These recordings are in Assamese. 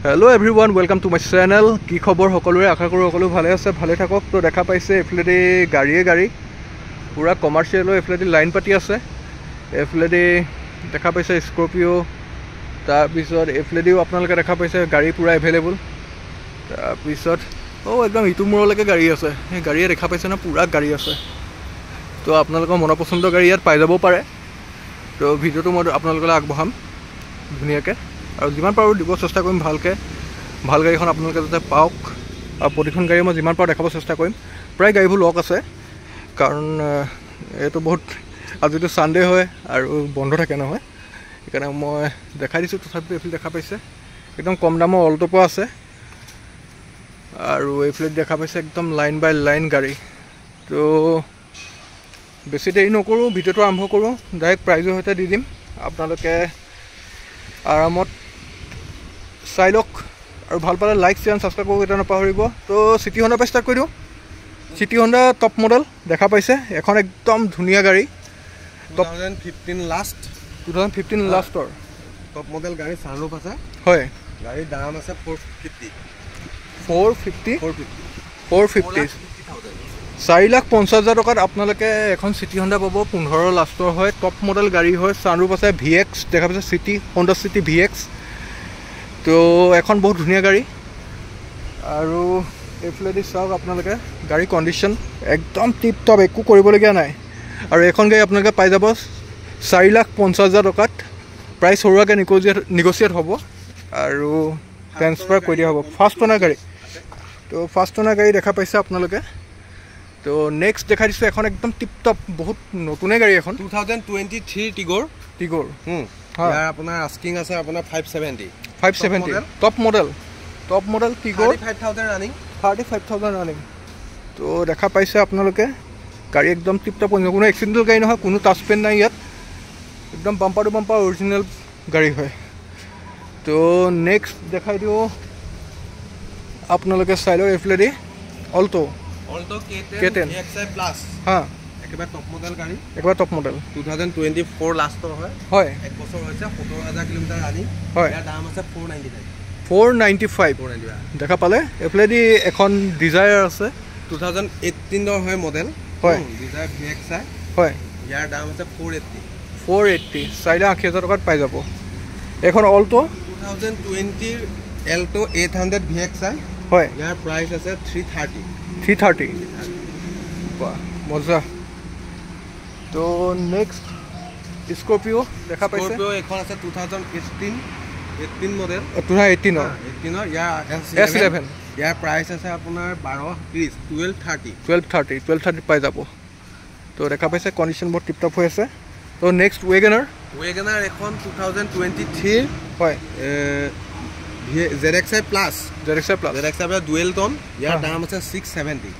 Hello everyone, welcome to my channel. কি খবৰ সকলোৰে আশা কৰো সকলো ভালে আছে ভালে থাকক তো দেখা পাইছে এফলেডি গাড়ী পুৰা কমাৰ্শিয়াল এফলেডি লাইন পাতি আছে এফলেডি দেখা পাইছে স্কৰপিও তাৰ পিছত এফলেডিও আপোনালোকে দেখা পাইছে গাড়ী পুৰা এভেইলেবল তাৰ পিছত একদম ইটো মোৰলৈকে গাড়ী আছে এই গাড়ীয়ে দেখা পাইছে না পুৰা গাড়ী আছে তো আপোনালোকৰ মনৰ পছন্দ গাড়ী ইয়াত পাই যাব পাৰে তো ভিডিওটো মই আপোনালোকলৈ আগবঢ়াম ধুনীয়াকৈ আৰু যিমান পাৰো দিব চেষ্টা কৰিম ভালকৈ ভাল গাড়ীখন আপোনালোকে যাতে পাওক আৰু প্ৰতিখন গাড়ী মই যিমান পাৰো দেখাব চেষ্টা কৰিম প্ৰায় গাড়ীবোৰ লক আছে কাৰণ এইটো বহুত আজিতো সানডে হয় আৰু বন্ধ থাকে নহয় সেইকাৰণে মই দেখাই দিছোঁ তথাপিতো এইফালে দেখা পাইছে একদম কম দামৰ অল্টোপো আছে আৰু এইফালে দেখা পাইছে একদম লাইন বাই লাইন গাড়ী তো বেছি দেৰি নকৰোঁ ভিডিঅ'টো আৰম্ভ কৰোঁ ডাইৰেক্ট প্ৰাইজৰ সৈতে দি দিম আপোনালোকে আৰামত চাই লওক আৰু ভাল পালে লাইক শ্বেয়াৰ ছাবস্ক্ৰাইব কৰিব এটা নাপাহৰিব তো চিটি হণ্ডা পৰা ষ্টাৰ্ট কৰি দিওঁ চিটি হণ্ডা টপ মডেল দেখা পাইছে এখন একদম ধুনীয়া গাড়ী 2015 লাষ্টৰ টপ মডেল গাড়ী সানৰুফ আছে হয় গাড়ীৰ দাম আছে 450 4,50,000 টকাত আপোনালোকে এখন চিটি হণ্ডা পাব 15 লাষ্টৰ হয় টপ মডেল গাড়ী হয় সানৰুফ আছে VX দেখা পাইছে চিটি হণ্ডা চিটি VX তো এখন বহুত ধুনীয়া গাড়ী আৰু এইফালেদি চাওক আপোনালোকে গাড়ী কণ্ডিশ্যন একদম টিপ টপ একো কৰিবলগীয়া নাই আৰু এখন গাড়ী আপোনালোকে পাই যাব 4,50,000 টকাত প্ৰাইচ সৰুৱাকৈ নিগচিয়েট হ'ব আৰু ট্ৰেন্সফাৰ কৰি দিয়া হ'ব ফাৰ্ষ্ট অনাৰ গাড়ী তো ফাৰ্ষ্ট অনাৰ গাড়ী দেখা পাইছে আপোনালোকে তো নেক্সট দেখাই দিছোঁ এখন একদম টিপ টপ বহুত নতুনে গাড়ী এখন 2023 টিগৰ ইয়াৰ আপোনাৰ আস্কিং আছে আপোনাৰ 570 টপ মডেল টিগৰ 35,000 ৰানিং তো দেখা পাইছে আপোনালোকে গাড়ী একদম টিপ টপ কোনো এক্সিডেণ্টেল গাড়ী নহয় কোনো টাচ পেন নাই ইয়াত একদম বাম্পাৰ টু বাম্পাৰ অৰিজিনেল গাড়ী হয় তো নেক্সট দেখাই দিওঁ আপোনালোকে চাই লওক এইফালেদি অল্টো K10 XI প্লাস হ্যাঁ একেবাৰে টপ মডেল গাড়ী 2024 লাষ্টৰ হয় এক বছৰ হৈছে 17,000 কিলোমিটাৰ ৰানিং ইয়াৰ দাম আছে 495 দেখা পালে এফলেদি এখন ডিজায়াৰ আছে 2018 হয় মডেল হয় ডিজায়াৰ VXI হয় ইয়াৰ দাম আছে 480 4,80,000 টকাত পাই যাব এখন অল্টো 2020 এল্টো 800 VXI হয় ইয়াৰ প্ৰাইস আছে 330 বাহ মজা তো নেক্সট স্কৰপিও দেখা পাইছে স্কৰপিও এখন আছে 2018 মডেল 2018 ইয়াৰ S11 ইয়াৰ প্ৰাইস আছে আপোনাৰ 1230 পাই যাব তো দেখা পাইছে কণ্ডিশ্যন বহুত টিপ টপ হৈ আছে তো নেক্সট ৱেগনাৰ এখন 2023 হয় ZXI প্লাস ডুৱেল টোন ইয়াৰ দাম আছে 630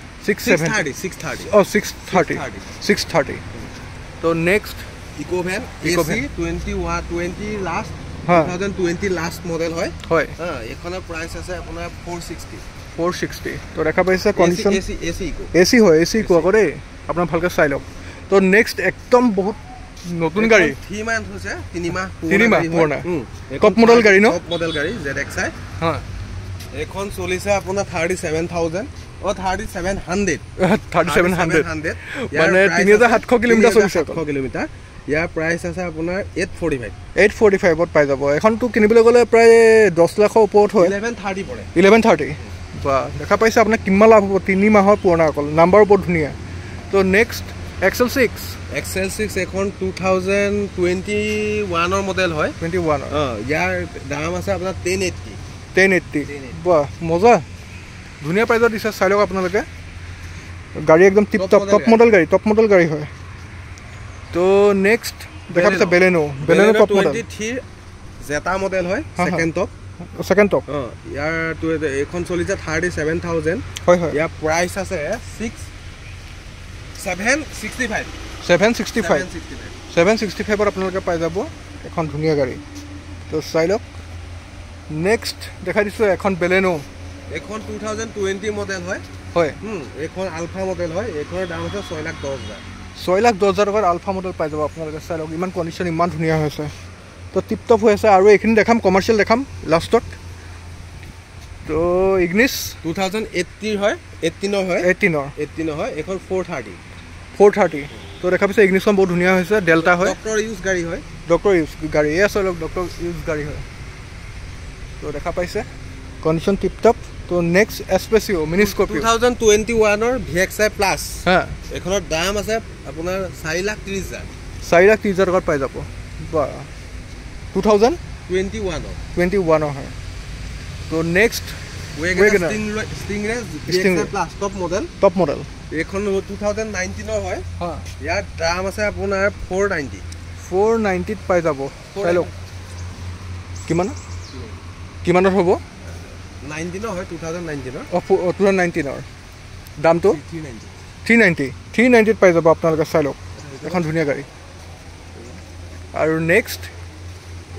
তো নেক্সট ইকোভেন AC 20 লাষ্ট 2020 লাষ্ট মডেল হয় এখনৰ প্ৰাইস আছে আপোনাৰ 460 তো দেখা পাইছে কণ্ডিশ্যন AC হয় AC ইকো আকৌ দেই আপোনাৰ ভালকৈ চাই লওক তো নেক্সট একদম বহুত নতুন গাড়ী 3 মাহ হৈছে 3 মাহ পুৰণা টপ মডেল গাড়ী ন টপ মডেল গাড়ী ZXI হ্যাঁ এখন চলিছে আপোনাৰ 37,000 ও 3700 মানে 3,700 কিলোমিটাৰ চলিছে 700 কিলোমিটাৰ ইয়াৰ প্ৰাইস আছে আপোনাৰ 845 ত পাই যাব এখনটো কিনিবলৈ গ'লে প্ৰায় 10 লাখৰ ওপৰত হয় 1130 পৰে 1130 বা দেখা পাইছে আপোনাৰ কিমান লাভ হ'ব 3 মাহৰ পুৰণা অকল নাম্বাৰ বহুত ধুনীয়া তো নেক্সট XL6 এখন 2021 ৰ মডেল হয় 21 ইয়াৰ দাম আছে আপোনাৰ 1080 বাহ মজা ধুনীয়া প্ৰাইজত দিছে চাই লওক আপোনালোকে গাড়ী একদম টিপ টপ টপ মডেল গাড়ী হয় তো নেক্সট দেখা পাইছে বেলেনো টপ মডেল 23 জেটা মডেল হয় সেকেন্ড টপ ইয়াৰ এখন চলিছে 37,000 হয় ইয়াৰ প্ৰাইস আছে 765 আপোনালোকে পাই যাব এখন ধুনীয়া গাড়ী তো চাই লওক নেক্সট দেখাই দিছোঁ এখন বেলেনো এখন 2020 মডেল হয় এখন আলফা মডেল হয় এখনৰ দাম আছে 6,10,000 টকাৰ আলফা মডেল পাই যাব আপোনালোকে চাই লওক ইমান কণ্ডিশ্যন ইমান ধুনীয়া হৈছে তো টিপ টপ হৈ আছে আৰু এইখিনি দেখাম কমাৰ্চিয়েল দেখাম লাষ্টত তো ইগনিছ 2018 হয় 18 হয় 18 হয় এখন 430 তো দেখা পাইছে ইগনিছখন বহুত ধুনীয়া হৈছে ডেল্টা হয় ডক্টৰ ইউজ গাড়ী হয় ডক্টৰ ইউজ গাড়ী এই আছে ডক্টৰ ইউজ গাড়ী হয় তো দেখা পাইছে কণ্ডিশ্যন টিপ টপ তো নেক্সট এস্পেচিও মিনি স্কৰ্পিঅ 2021 ৰ VXI প্লাছ হা এখনৰ দাম আছে আপোনাৰ 4,30,000 4,30,000 টকাত পাই যাব বা 2021 হয় তো next Wagoner Stingray VXI plus top model এখন 2019 হয় ইয়াৰ দাম আছে আপোনাৰ 490 পাই যাব চাই লওক কিমানত হ'ব 19 হয় 2019 2019 দামটো 390 পাই যাব আপোনালোকে চাই লওক এখন ধুনীয়া গাড়ী আৰু নেক্সট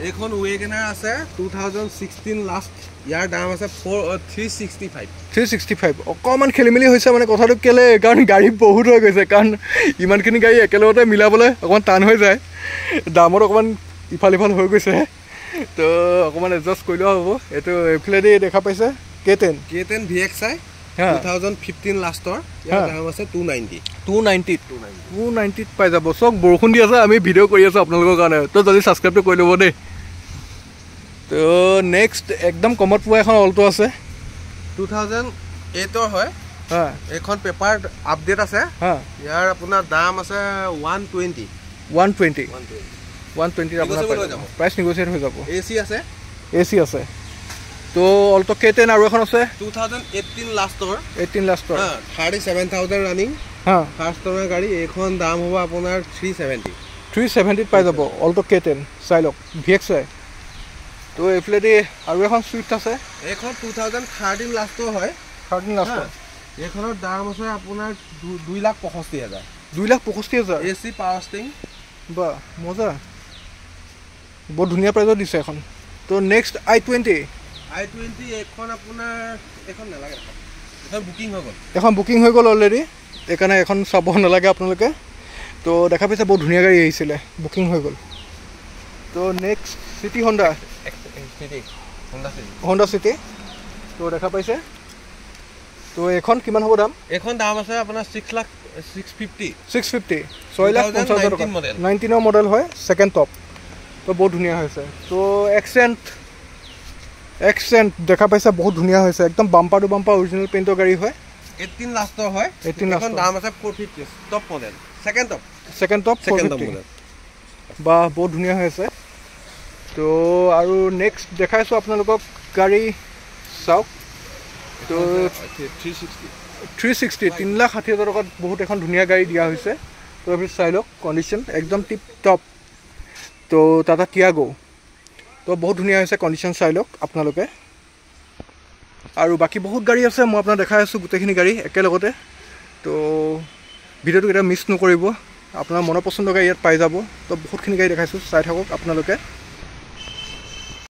এখন Wagoner আছে 2016 লাষ্ট ইয়াৰ দাম আছে 365 অকণমান খেলিমেলি হৈছে মানে কথাটো কেলে কাৰণ গাড়ী বহুত হৈ গৈছে কাৰণ ইমানখিনি গাড়ী একেলগতে মিলাবলৈ অকণমান টান হৈ যায় দামত অকণমান ইফাল হৈ গৈছে তো অকণমান এডজাষ্ট কৰি লোৱা হ'ব এইটো এইফালেদি দেখা পাইছে K10 VXI 2015 লাষ্টৰ ইয়াৰ দাম আছে 290 পাই যাব চক বৰষুণ দি আছে আমি ভিডিঅ' কৰি আছোঁ আপোনালোকৰ কাৰণে তো যদি ছাবস্ক্ৰাইবটো কৰি ল'ব দেই তো নেক্সট একদম কমত পোৱা এখন অলটো আছে 2008 হয় এখন পেপাৰ আপডেট আছে ইয়াৰ আপোনাৰ দাম আছে 120 আপোনাৰ প্ৰাইচ নেগোচিয়েট হৈ যাব AC আছে তো অলটো K10 আৰু এখন আছে 2018 লাষ্টৰ 37,000 ৰানিং ফাৰ্ষ্ট অনাৰ গাড়ী এখন দাম হ'ব আপোনাৰ 370 পাই যাব অলটো K10 চাই লওক VXI তো এইফালেদি আৰু এখন সুইফ্ট আছে এখন 2013 লাষ্টৰ হয় এইখনৰ দাম আছে আপোনাৰ 2,65,000 AC পাৱাৰ ষ্টিং বা মজা বহুত ধুনীয়া প্ৰাইজত দিছে এখন তো নেক্সট I20 এখন আপোনাৰ এখন নালাগে এখন বুকিং হৈ গ'ল অলৰেডি এইকাৰণে এখন চাব নালাগে আপোনালোকে তো দেখা পাইছে বহুত ধুনীয়া গাড়ী আহিছিলে বুকিং হৈ গ'ল তো নেক্সট চিটি হণ্ডা চিটি তো দেখা পাইছে তো এখন কিমান হ'ব দাম এখন দাম আছে আপোনাৰ 650 6,50,000 টকা 19 মডেল হয় ছেকেণ্ড টপ তো বহুত ধুনীয়া হৈছে তো এক্সেণ্ট দেখা পাইছে বহুত ধুনীয়া হৈছে একদম বাম্পাৰ টু বাম্পাৰ অৰিজিনেল পেইণ্টৰ গাড়ী হয় 18 লাষ্টৰ হয় এখন দাম আছে 450 টপ মডেল ছেকেণ্ড টপ 450 বা বহুত ধুনীয়া হৈছে তো আৰু নেক্সট দেখাইছোঁ আপোনালোকক গাড়ী চাওক তো 360 3,60,000 টকাত বহুত এখন ধুনীয়া গাড়ী দিয়া হৈছে তো আপুনি চাই লওক কণ্ডিশ্যন একদম টিপ টপ তো টাটা টিয়াগো তো বহুত ধুনীয়া হৈছে কণ্ডিশ্যন চাই লওক আপোনালোকে আৰু বাকী বহুত গাড়ী আছে মই আপোনাক দেখাই আছোঁ গোটেইখিনি গাড়ী একেলগতে তো ভিডিঅ'টো কেতিয়াও মিছ নকৰিব আপোনাৰ মনৰ পচন্দৰ গাড়ী ইয়াত পাই যাব তো বহুতখিনি গাড়ী দেখাইছোঁ চাই থাকক আপোনালোকে